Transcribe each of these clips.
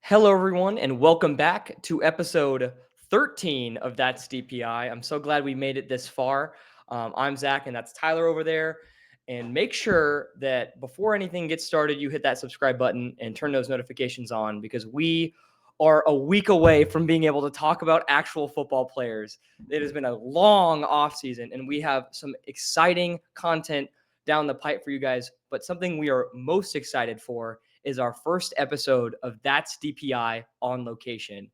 Hello, everyone, and welcome back to episode 13 of That's DPI. I'm so glad we made it this far. I'm Zach, and that's Tyler over there. And make sure that before anything gets started, you hit that subscribe button and turn those notifications on because we are a week away from being able to talk about actual football players. It has been a long off season, and we have some exciting content down the pipe for you guys. But something we are most excited for is our first episode of That's DPI on location.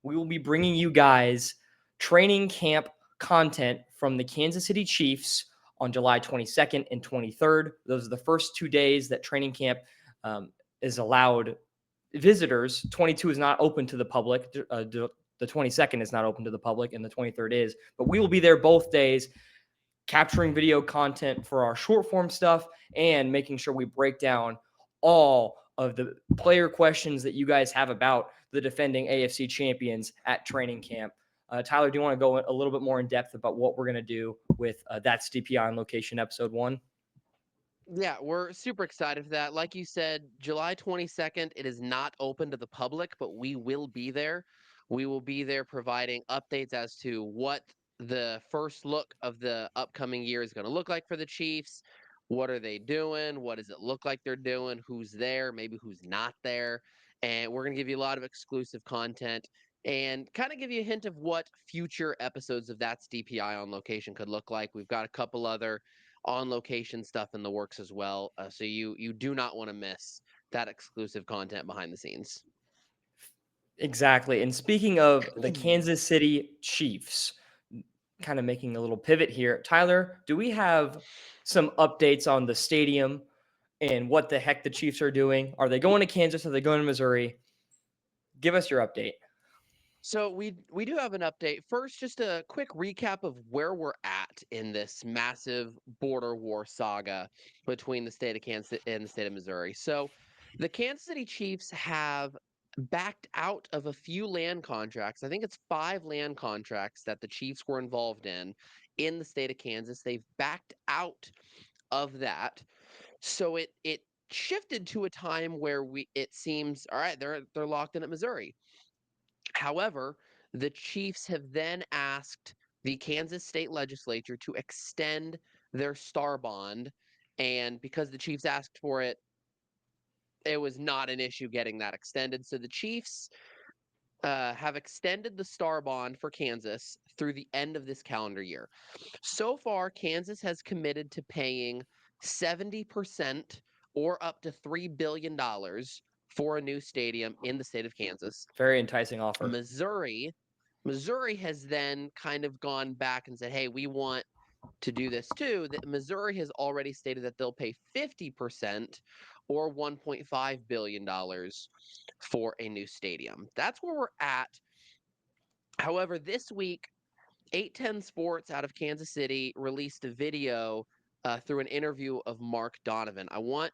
We will be bringing you guys training camp content from the Kansas City Chiefs on July 22nd and 23rd. Those are the first 2 days that training camp is allowed visitors. 22 is not open to the public. The 22nd is not open to the public, and the 23rd is. But we will be there both days, capturing video content for our short form stuff and making sure we break down all of the player questions that you guys have about the defending AFC champions at training camp. Tyler, do you want to go a little bit more in depth about what we're going to do with That's DPI on Location episode 1? Yeah, we're super excited for that. Like you said, July 22nd, it is not open to the public, but we will be there. We will be there providing updates as to what the first look of the upcoming year is going to look like for the Chiefs. What are they doing? What does it look like they're doing? Who's there? Maybe who's not there? And we're going to give you a lot of exclusive content and kind of give you a hint of what future episodes of That's DPI on Location could look like. We've got a couple other on location stuff in the works as well. So you do not want to miss that exclusive content behind the scenes. Exactly. And speaking of the Kansas City Chiefs, kind of making a little pivot here, Tyler, do we have some updates on the stadium and what the heck the Chiefs are doing? Are they going to Kansas? Are they going to Missouri? Give us your update. So we do have an update. First, just a quick recap of where we're at in this massive border war saga between the state of Kansas and the state of Missouri. So the Kansas City Chiefs have backed out of a few land contracts. I think it's 5 land contracts that the Chiefs were involved in the state of Kansas. They've backed out of that. So it shifted to a time where we it seems all right, they're locked in at Missouri. However, the Chiefs have then asked the Kansas state legislature to extend their star bond. And because the Chiefs asked for it, it was not an issue getting that extended. So the Chiefs have extended the star bond for Kansas through the end of this calendar year. So far, Kansas has committed to paying 70% or up to $3 billion for a new stadium in the state of Kansas. Very enticing offer. Missouri Missouri has then kind of gone back and said, "Hey, we want to do this too." That Missouri has already stated that they'll pay 50% or $1.5 billion for a new stadium. That's where we're at. However, this week, 810 Sports out of Kansas City released a video through an interview of Mark Donovan. I want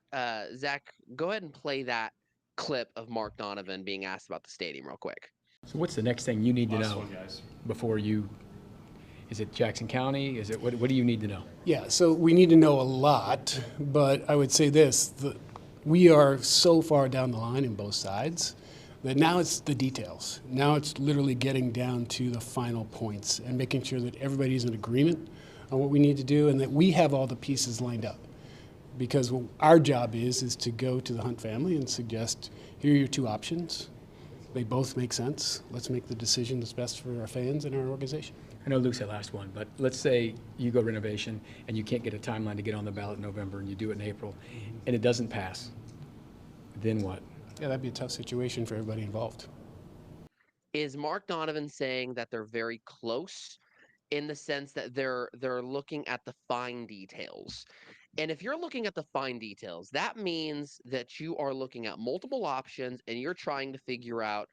Zach, go ahead and play that clip of Mark Donovan being asked about the stadium real quick. So what's the next thing you need to know before you, is it Jackson County? Is it, what do you need to know? Yeah, so we need to know a lot, but I would say this, we are so far down the line in both sides that now it's the details. Now it's literally getting down to the final points and making sure that everybody's in agreement on what we need to do and that we have all the pieces lined up. Because what our job is to go to the Hunt family and suggest, here are your 2 options. They both make sense. Let's make the decision that's best for our fans and our organization. I know Luke said last one, but let's say you go renovation and you can't get a timeline to get on the ballot in November and you do it in April and it doesn't pass. Then what? Yeah, that'd be a tough situation for everybody involved. Is Mark Donovan saying that they're very close in the sense that they're looking at the fine details? And if you're looking at the fine details, that means that you are looking at multiple options and you're trying to figure out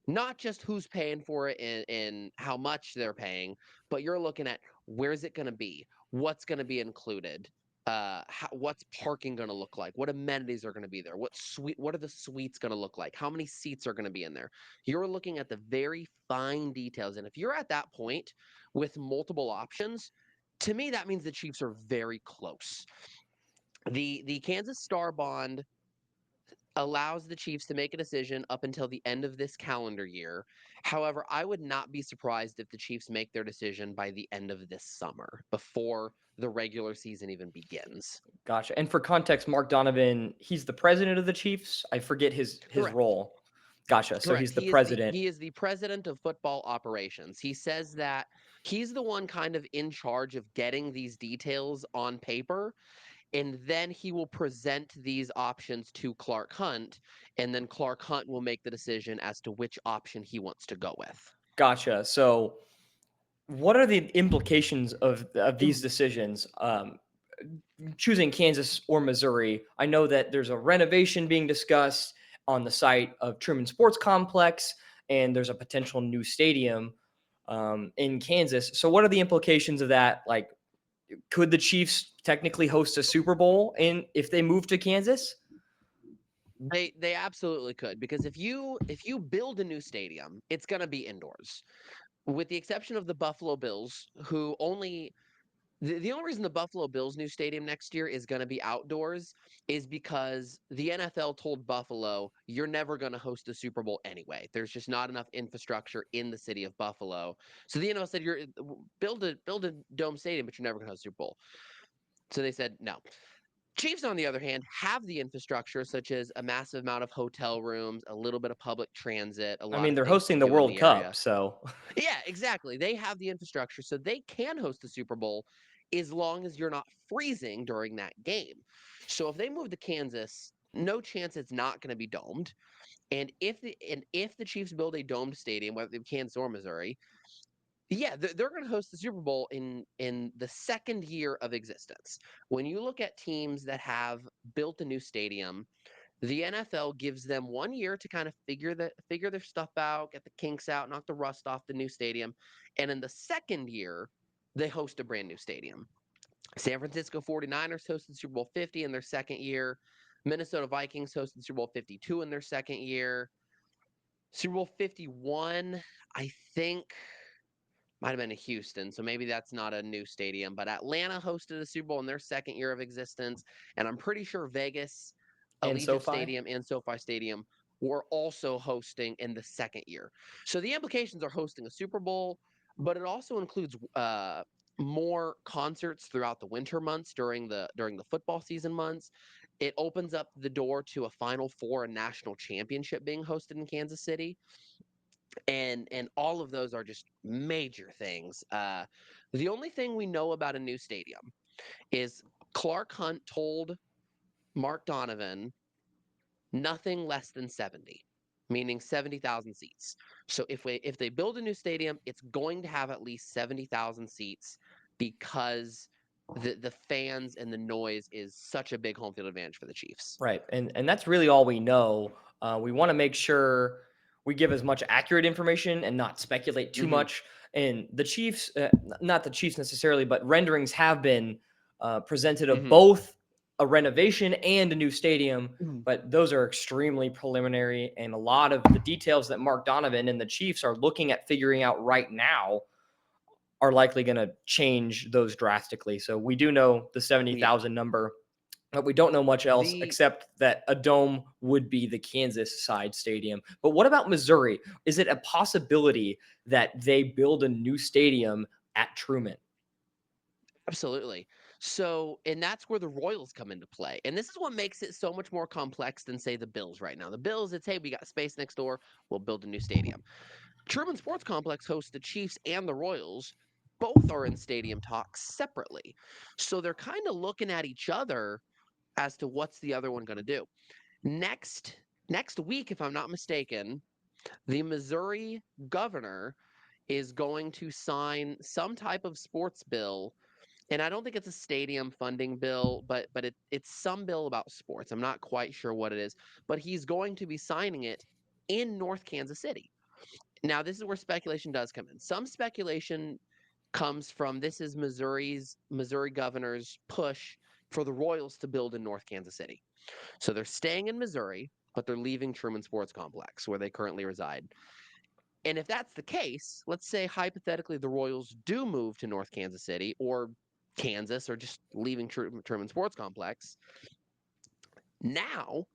not just who's paying for it and how much they're paying, but you're looking at where's it going to be, what's going to be included, what's parking going to look like, what amenities are going to be there, what are the suites going to look like, how many seats are going to be in there. You're looking at the very fine details, and if you're at that point with multiple options, to me that means the Chiefs are very close. The Kansas Star Bond allows the Chiefs to make a decision up until the end of this calendar year. However, I would not be surprised if the Chiefs make their decision by the end of this summer, before the regular season even begins. Gotcha. And for context, Mark Donovan, he's the president of the Chiefs. I forget his Correct. role. Gotcha. So Correct. he's the president. He is the president of football operations. He says that he's the one kind of in charge of getting these details on paper, and then he will present these options to Clark Hunt, and then Clark Hunt will make the decision as to which option he wants to go with. Gotcha. So what are the implications of these decisions? Choosing Kansas or Missouri, I know that there's a renovation being discussed on the site of Truman Sports Complex, and there's a potential new stadium in Kansas. So, what are the implications of that? Like, could the Chiefs technically host a Super Bowl if they move to Kansas? They absolutely could, because if you build a new stadium, it's going to be indoors. With the exception of the Buffalo Bills, who only the only reason the Buffalo Bills new stadium next year is going to be outdoors is because the NFL told Buffalo, you're never going to host a Super Bowl anyway. There's just not enough infrastructure in the city of Buffalo. So the NFL said, you're build a dome stadium, but you're never going to host a Super Bowl. So they said no. Chiefs, on the other hand, have the infrastructure, such as a massive amount of hotel rooms, a little bit of public transit, a I lot mean, of they're things hosting to the do in World the Cup, area. so Yeah, exactly. They have the infrastructure, so they can host the Super Bowl as long as you're not freezing during that game. So if they move to Kansas, no chance it's not going to be domed. And if the Chiefs build a domed stadium, whether it's Kansas or Missouri, yeah, they're going to host the Super Bowl in the second year of existence. When you look at teams that have built a new stadium, the NFL gives them 1 year to kind of figure their stuff out, get the kinks out, knock the rust off the new stadium, and in the second year, they host a brand new stadium. San Francisco 49ers hosted Super Bowl 50 in their second year. Minnesota Vikings hosted Super Bowl 52 in their second year. Super Bowl 51, I think, might have been in Houston, so maybe that's not a new stadium. But Atlanta hosted a Super Bowl in their second year of existence, and I'm pretty sure Vegas, and Allegiant SoFi. Stadium, and SoFi Stadium were also hosting in the second year. So the implications are hosting a Super Bowl, but it also includes more concerts throughout the winter months during the football season months. It opens up the door to a Final Four and national championship being hosted in Kansas City, and all of those are just major things. The only thing we know about a new stadium is Clark Hunt told Mark Donovan nothing less than 70, meaning 70,000 seats. So if they build a new stadium, it's going to have at least 70,000 seats, because the fans and the noise is such a big home field advantage for the Chiefs. Right. And that's really all we know. We want to make sure we give as much accurate information and not speculate too Mm-hmm. much. And the Chiefs, not the Chiefs necessarily, but renderings have been presented of Mm-hmm. both a renovation and a new stadium. Mm-hmm. But those are extremely preliminary. And a lot of the details that Mark Donovan and the Chiefs are looking at figuring out right now are likely going to change those drastically. So we do know the Yeah. 70,000 number, but we don't know much else The except that a dome would be the Kansas side stadium. But what about Missouri? Is it a possibility that they build a new stadium at Truman? Absolutely. So, and that's where the Royals come into play. And this is what makes it so much more complex than, say, the Bills right now. The Bills, it's, hey, we got space next door, we'll build a new stadium. Truman Sports Complex hosts the Chiefs and the Royals. Both are in stadium talks separately. So they're kind of looking at each other as to what's the other one going to do. Next week, if I'm not mistaken, the Missouri governor is going to sign some type of sports bill, and I don't think it's a stadium funding bill, but it's some bill about sports. I'm not quite sure what it is, but he's going to be signing it in North Kansas City. Now, this is where speculation does come in. Some speculation comes from, this is Missouri governor's push for the Royals to build in North Kansas City. So they're staying in Missouri, but they're leaving Truman Sports Complex, where they currently reside. And if that's the case, let's say hypothetically the Royals do move to North Kansas City or Kansas, or just leaving Truman Sports Complex. Now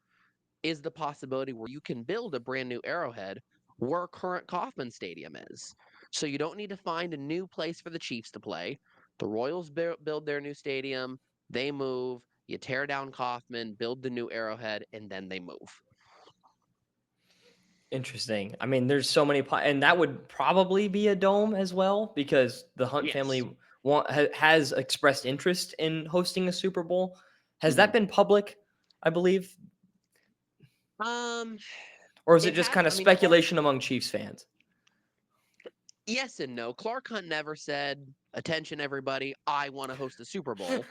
is the possibility where you can build a brand new Arrowhead where current Kauffman Stadium is. So you don't need to find a new place for the Chiefs to play. The Royals build their new stadium, they move, you tear down Kauffman, build the new Arrowhead, and then they move. Interesting. I mean, there's so many, and that would probably be a dome as well because the Hunt Yes. family has expressed interest in hosting a Super Bowl. Has Mhm. that been public? I believe, Um, or is it it just has. kind of I mean, Clark, speculation among Chiefs fans? yes and no. Clark Hunt never said, "Attention, everybody! I want to host a Super Bowl."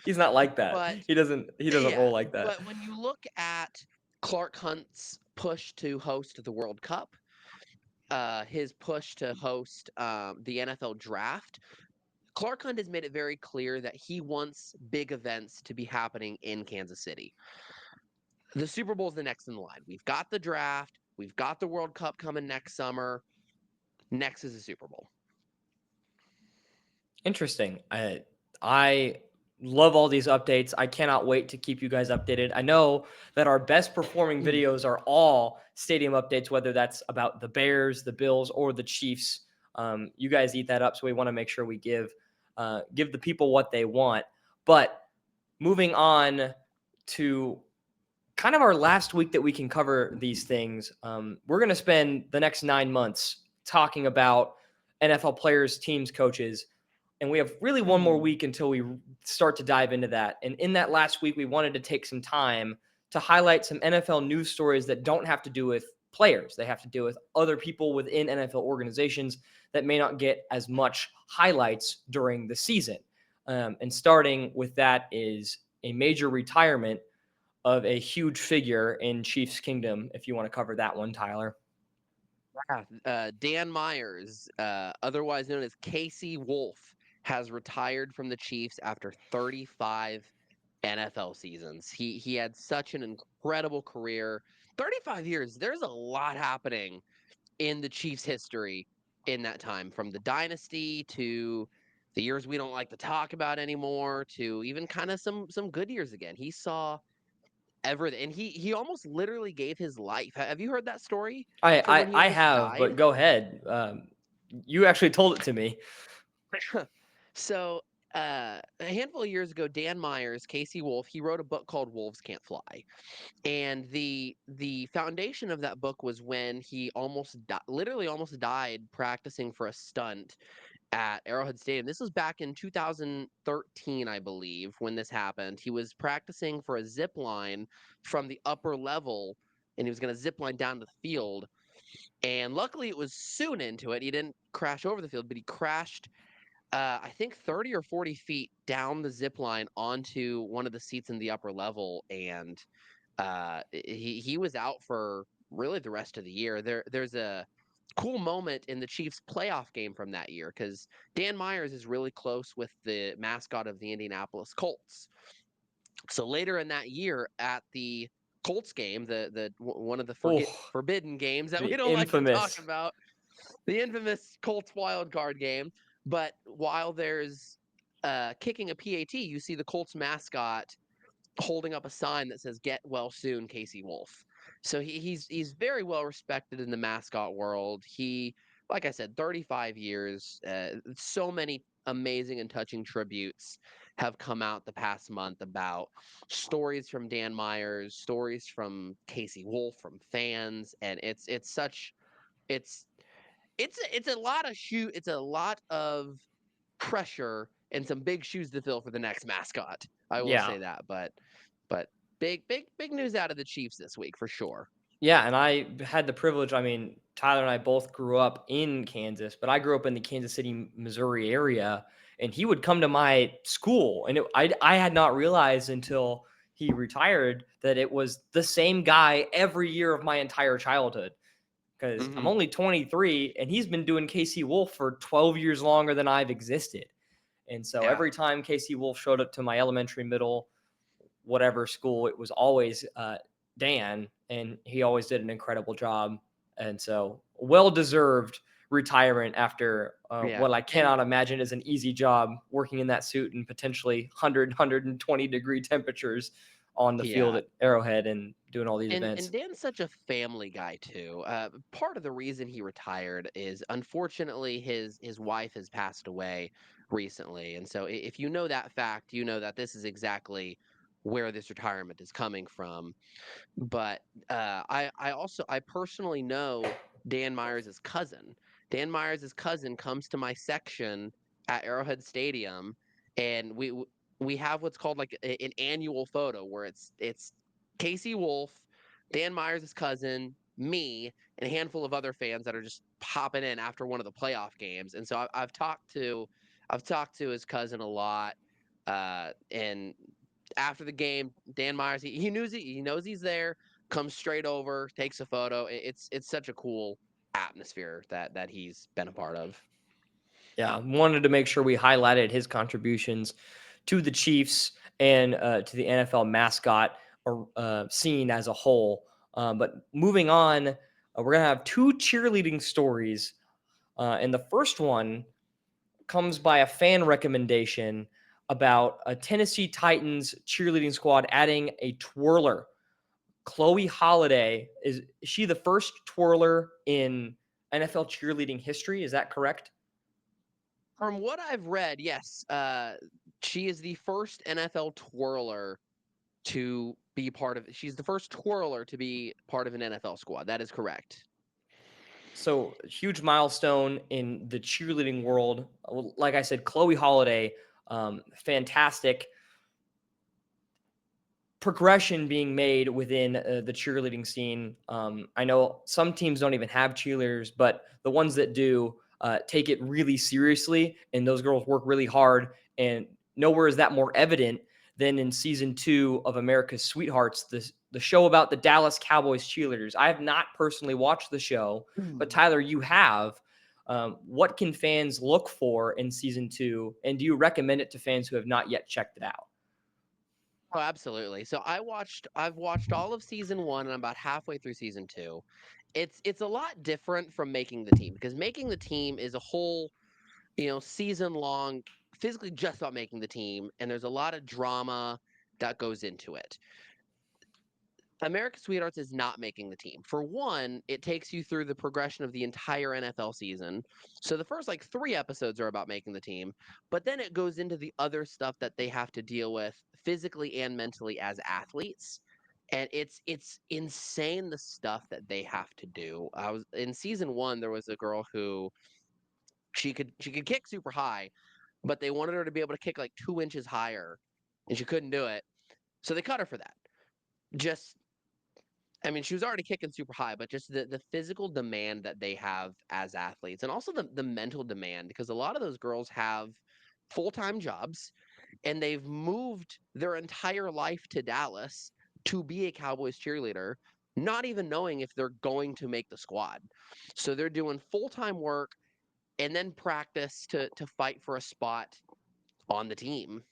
He's not like that. But He doesn't roll yeah, like that. but when you look at Clark Hunt's push to host the World Cup, his push to host the NFL draft, Clark Hunt has made it very clear that he wants big events to be happening in Kansas City. The Super Bowl is the next in line. We've got the draft, we've got the World Cup coming next summer. Next is the Super Bowl. Interesting. I love all these updates. I cannot wait to keep you guys updated. I know that our best performing videos are all stadium updates, whether that's about the Bears, the Bills, or the Chiefs. You guys eat that up, so we want to make sure we give the people what they want. But moving on to kind of our last week that we can cover these things, we're going to spend the next 9 months talking about NFL players, teams, coaches. And we have really one more week until we start to dive into that. And in that last week, we wanted to take some time to highlight some NFL news stories that don't have to do with players. They have to do with other people within NFL organizations that may not get as much highlights during the season. And starting with that is a major retirement of a huge figure in Chiefs Kingdom, if you want to cover that one, Tyler. Dan Myers, otherwise known as Casey Wolf, has retired from the Chiefs after 35 NFL seasons. He had such an incredible career. 35 years. There's a lot happening in the Chiefs' history in that time, from the dynasty to the years we don't like to talk about anymore, to even kind of some good years again. He saw everything, and he almost literally gave his life. Have you heard that story from when he I almost have, but died? go ahead. You actually told it to me. So a handful of years ago, Dan Myers, Casey Wolf, he wrote a book called Wolves Can't Fly. And the foundation of that book was when he literally almost died practicing for a stunt at Arrowhead Stadium. This was back in 2013, I believe, when this happened. He was practicing for a zip line from the upper level, and he was going to zip line down to the field. And luckily, it was soon into it. He didn't crash over the field, but he crashed, I think, 30 or 40 feet down the zip line onto one of the seats in the upper level, and he was out for really the rest of the year. There's a cool moment in the Chiefs playoff game from that year because Dan Myers is really close with the mascot of the Indianapolis Colts. So later in that year at the Colts game, the one of the Oh, forbidden games that we the don't like to talk infamous. about, the infamous Colts wild card game. But while there's kicking a PAT, you see the Colts mascot holding up a sign that says "Get well soon, Casey Wolf." So he's very well respected in the mascot world. He, like I said, 35 years. So many amazing and touching tributes have come out the past month about stories from Dan Myers, stories from Casey Wolf, from fans, and it's such it's it's a lot of it's a lot of pressure and some big shoes to fill for the next mascot. I will Yeah. say that, but big news out of the Chiefs this week for sure. Yeah, and I had the privilege. I mean, Tyler and I both grew up in Kansas, but I grew up in the Kansas City, Missouri area, and he would come to my school, and I had not realized until he retired that it was the same guy every year of my entire childhood. Because I'm only 23, and he's been doing KC Wolf for 12 years longer than I've existed. And so Yeah. every time KC Wolf showed up to my elementary, middle, whatever school, it was always Dan, and he always did an incredible job. And so well-deserved retirement after Yeah. what I cannot imagine is an easy job working in that suit and potentially 120 degree temperatures on the field Yeah. at Arrowhead and doing all these And events. Dan's such a family guy too. Part of the reason he retired is unfortunately his wife has passed away recently, and so if you know that fact, you know that this is exactly where this retirement is coming from. But I personally know Dan Myers' cousin. Dan Myers' cousin comes to my section at Arrowhead Stadium, and we have what's called like an annual photo where it's Casey Wolf, Dan Myers' cousin, me, and a handful of other fans that are just popping in after one of the playoff games. And so I've talked to his cousin a lot, and after the game, Dan Myers, he knows he's there, comes straight over, takes a photo. It's such a cool atmosphere that he's been a part of. Yeah, wanted to make sure we highlighted his contributions to the Chiefs and to the NFL mascot scene as a whole. But moving on, we're going to have two cheerleading stories. And the first one comes by a fan recommendation about a Tennessee Titans cheerleading squad adding a twirler. Chloe Holiday, is she the first twirler in NFL cheerleading history? Is that correct? From what I've read, yes, she is the first NFL twirler to be part of. She's the first twirler to be part of an NFL squad. That is correct. So huge milestone in the cheerleading world. Like I said, Chloe Holiday, fantastic progression being made within the cheerleading scene. I know some teams don't even have cheerleaders, but the ones that do take it really seriously, and those girls work really hard. And nowhere is that more evident than in season 2 of America's Sweethearts, the show about the Dallas Cowboys cheerleaders. I have not personally watched the show, but Tyler, you have. What can fans look for in season 2, and do you recommend it to fans who have not yet checked it out? Oh, absolutely. So I've watched all of season 1 and I'm about halfway through season 2. It's a lot different from making the team because making the team is a whole, season long, physically just about making the team, and there's a lot of drama that goes into it. America's Sweethearts is not making the team. For one, it takes you through the progression of the entire NFL season. So the first like 3 episodes are about making the team, but then it goes into the other stuff that they have to deal with physically and mentally as athletes. And it's insane the stuff that they have to do. I was in season 1 there was a girl who she could kick super high, but they wanted her to be able to kick like 2 inches higher, and she couldn't do it. So they cut her for that. Just I mean, she was already kicking super high, but just the physical demand that they have as athletes and also the mental demand, because a lot of those girls have full-time jobs and they've moved their entire life to Dallas to be a Cowboys cheerleader, not even knowing if they're going to make the squad. So they're doing full-time work and then practice to fight for a spot on the team.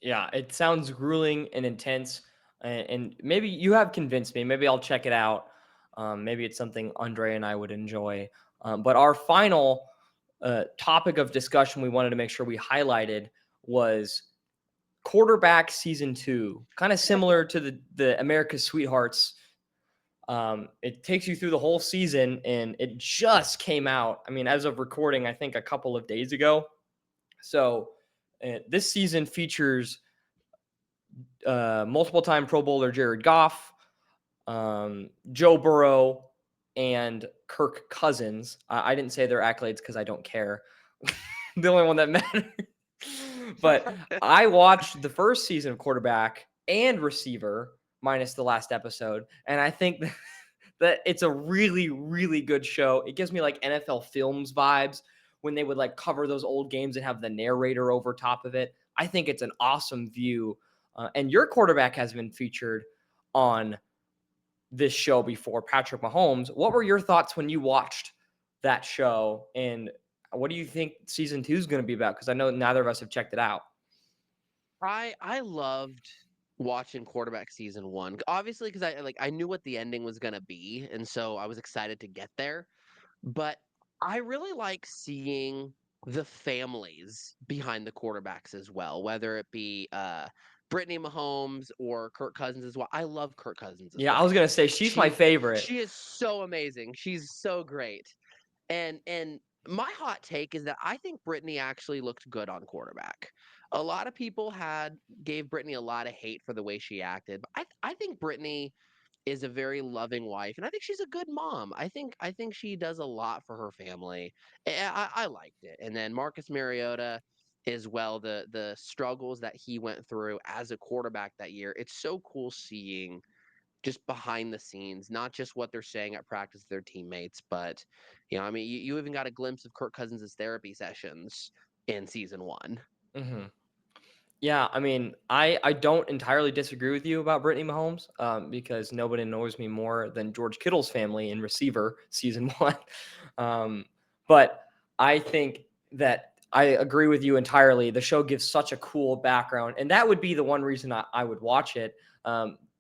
Yeah, it sounds grueling and intense, and maybe you have convinced me. Maybe I'll check it out. Maybe it's something Andre and I would enjoy. But our final topic of discussion we wanted to make sure we highlighted was quarterback season 2, kind of similar to the America's Sweethearts. It takes you through the whole season, and it just came out. I mean, as of recording, I think a couple of days ago. So this season features multiple time Pro Bowler Jared Goff, Joe Burrow, and Kirk Cousins. I didn't say their accolades because I don't care. The only one that mattered. But I watched the first season of quarterback and receiver minus the last episode, and I think that it's a really, really good show. It gives me like NFL Films vibes when they would like cover those old games and have the narrator over top of it. I think it's an awesome view. And your quarterback has been featured on this show before, Patrick Mahomes. What were your thoughts when you watched that show? And what do you think season 2 is going to be about? Because I know neither of us have checked it out. I loved watching quarterback season 1. Obviously, because I knew what the ending was gonna be, and so I was excited to get there. But I really like seeing the families behind the quarterbacks as well, whether it be Brittany Mahomes or Kirk Cousins as well. I love Kirk Cousins' Yeah, I was wife. gonna say she's my favorite. She is so amazing. She's so great. And my hot take is that I think Brittany actually looked good on quarterback. A lot of people gave Brittany a lot of hate for the way she acted, but I think Brittany is a very loving wife, and I think she's a good mom. I think she does a lot for her family. I liked it. And then Marcus Mariota as well, the struggles that he went through as a quarterback that year. It's so cool seeing just behind the scenes, not just what they're saying at practice to their teammates, but I mean, you even got a glimpse of Kirk Cousins' therapy sessions in season 1. Hmm. Yeah, I mean, I don't entirely disagree with you about Brittany Mahomes, because nobody annoys me more than George Kittle's family in receiver season 1. But I think that I agree with you entirely. The show gives such a cool background, and that would be the one reason I would watch it.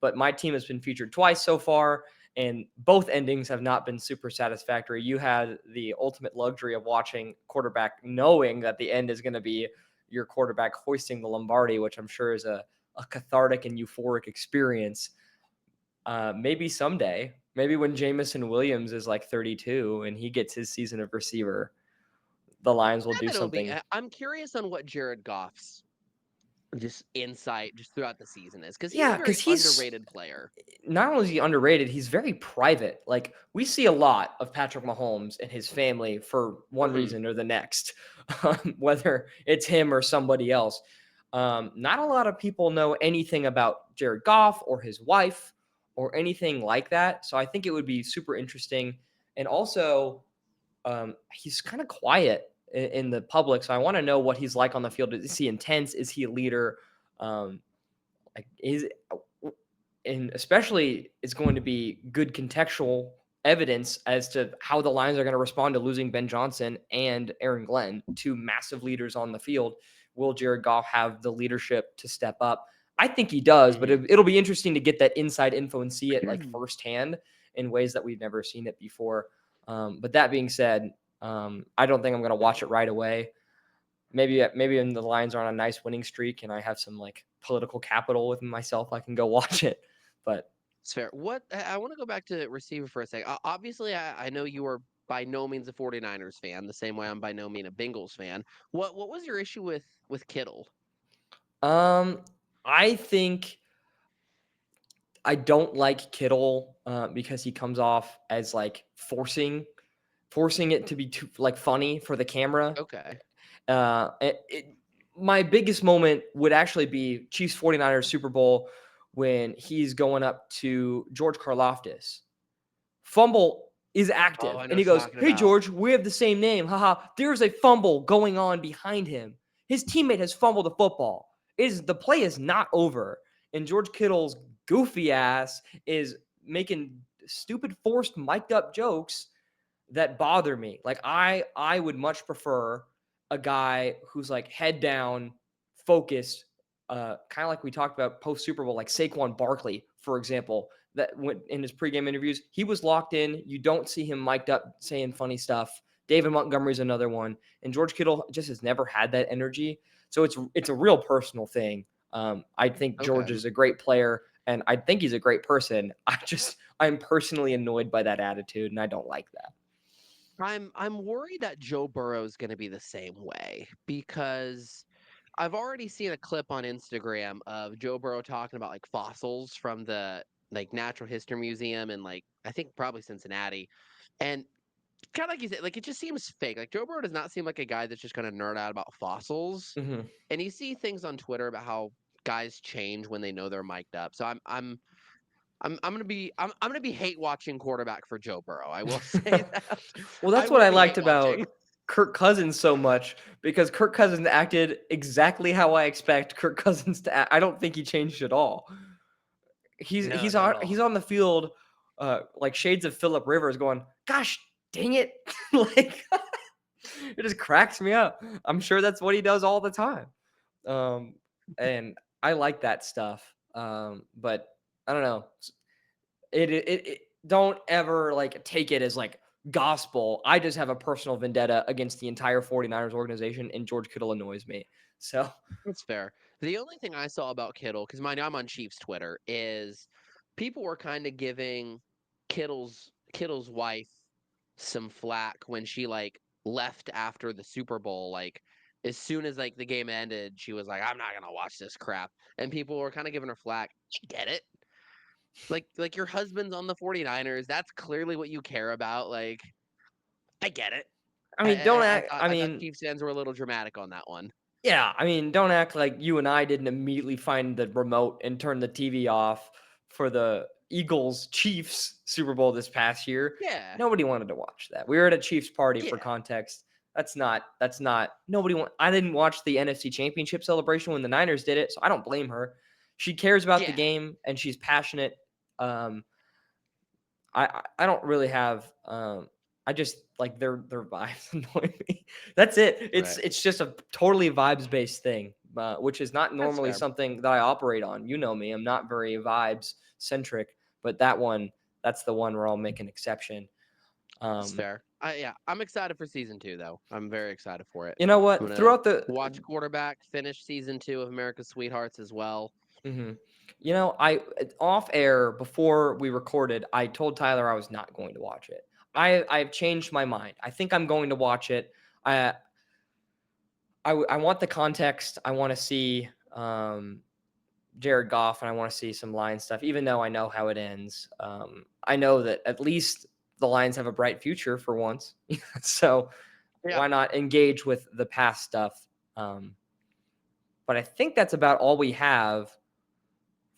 But my team has been featured twice so far, and both endings have not been super satisfactory. You had the ultimate luxury of watching quarterback knowing that the end is going to be your quarterback hoisting the Lombardi, which I'm sure is a cathartic and euphoric experience. Maybe someday, maybe when Jamison Williams is like 32 and he gets his season of receiver, the Lions will I do bet it'll be. something. I'm curious on what Jared Goff's just insight just throughout the season is, because he's a Yeah, very because he's underrated player. not only is he underrated, he's very private. Like we see a lot of Patrick Mahomes and his family for one Mhm. reason or the next, whether it's him or somebody else. Not a lot of people know anything about Jared Goff or his wife or anything like that. So I think it would be super interesting. And also, he's kind of quiet in the public. So I want to know what he's like on the field. Is he intense? Is he a leader? Um, like is and especially it's going to be good contextual evidence as to how the Lions are going to respond to losing Ben Johnson and Aaron Glenn, two massive leaders on the field. Will Jared Goff have the leadership to step up? I think he does, but Mhm. it'll be interesting to get that inside info and see it like firsthand in ways that we've never seen it before. But that being said, I don't think I'm going to watch it right away. Maybe when the Lions are on a nice winning streak and I have some like political capital with myself, I can go watch it. But It's fair. I want to go back to receiver for a second. Obviously, I know you are by no means a 49ers fan, the same way I'm by no means a Bengals fan. What was your issue with Kittle? I think I don't like Kittle because he comes off as like forcing it to be too like funny for the camera. Okay. Uh, it, it, my biggest moment would actually be Chiefs 49ers Super Bowl when he's going up to George Karlaftis. Fumble is Oh, active. I know And he what you're goes, talking "Hey, about. George, we have the same name. Haha. There's a fumble going on behind him. His teammate has fumbled the football. The play is not over. And George Kittle's goofy ass is making stupid, forced, mic'd up jokes that bother me. Like I would much prefer a guy who's like head down, focused, kind of like we talked about post Super Bowl, like Saquon Barkley, for example. That went in his pregame interviews, he was locked in. You don't see him mic'd up saying funny stuff. David Montgomery's another one, and George Kittle just has never had that energy. So it's a real personal thing. I think George Okay. is a great player, and I think he's a great person. I'm personally annoyed by that attitude, and I don't like that. I'm worried that Joe Burrow is going to be the same way, because I've already seen a clip on Instagram of Joe Burrow talking about like fossils from the like Natural History Museum and like I think probably Cincinnati. And kind of like you said, like it just seems fake. Like Joe Burrow does not seem like a guy that's just going to nerd out about fossils. Mm-hmm. And you see things on Twitter about how guys change when they know they're mic'd up. So I'm gonna be hate watching quarterback for Joe Burrow. I will say that. Well, I that's what will I be liked hate about watching. Kirk Cousins so much because Kirk Cousins acted exactly how I expect Kirk Cousins to act. I don't think he changed at all. He's No, he's not on at all. he's on the field, like shades of Philip Rivers, going, "Gosh, dang it!" Like it just cracks me up. I'm sure that's what he does all the time, um, and I like that stuff. But I don't know. It don't ever like take it as like gospel. I just have a personal vendetta against the entire 49ers organization, and George Kittle annoys me. So That's fair. The only thing I saw about Kittle, because mind you, I'm on Chiefs Twitter, is people were kind of giving Kittle's wife some flack when she like left after the Super Bowl. Like as soon as like the game ended, she was like, "I'm not gonna watch this crap," and people were kind of giving her flack. I get it. Like your husband's on the 49ers. That's clearly what you care about. Like I get it. I mean, don't act. I thought Chiefs fans were a little dramatic on that one. Yeah, I mean, don't act like you and I didn't immediately find the remote and turn the TV off for the Eagles Chiefs Super Bowl this past year. Yeah. Nobody wanted to watch that. We were at a Chiefs party for Yeah. context. That's not I didn't watch the NFC Championship celebration when the Niners did it, so I don't blame her. She cares about the Yeah. game and she's passionate. I don't really have I just like their vibes annoy me. That's it. It's just a totally vibes based thing, which is not normally fair. something that I operate on. You know me, I'm not very vibes centric, but that's the one where I'll make an exception. That's fair. I'm excited for season 2 though. I'm very excited for it. You know I'm what? gonna Throughout the watch quarterback finish season 2 of America's Sweethearts as well. Mhm. You know, I off air before we recorded, I told Tyler I was not going to watch it. I've changed my mind. I think I'm going to watch it. I want the context. I want to see Jared Goff, and I want to see some Lions stuff. Even though I know how it ends, I know that at least the Lions have a bright future for once. So why not engage with the past stuff? But I think that's about all we have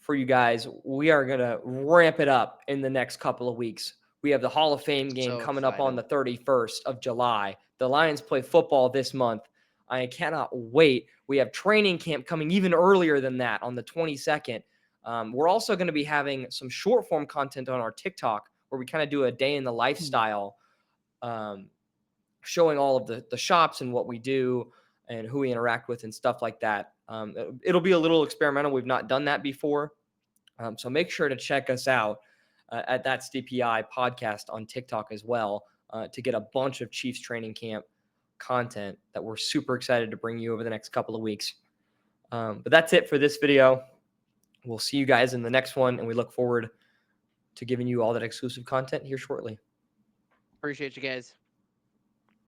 for you guys. We are going to ramp it up in the next couple of weeks. We have the Hall of Fame game coming up on the 31st of July. The Lions play football this month. I cannot wait. We have training camp coming even earlier than that on the 22nd. We're also going to be having some short form content on our TikTok where we kind of do a day in the lifestyle, showing all of the shops and what we do and who we interact with and stuff like that. It'll be a little experimental. We've not done that before. So make sure to check us out at That's DPI podcast on TikTok as well to get a bunch of Chiefs training camp content that we're super excited to bring you over the next couple of weeks. But that's it for this video. We'll see you guys in the next one, and we look forward to giving you all that exclusive content here shortly. Appreciate you guys.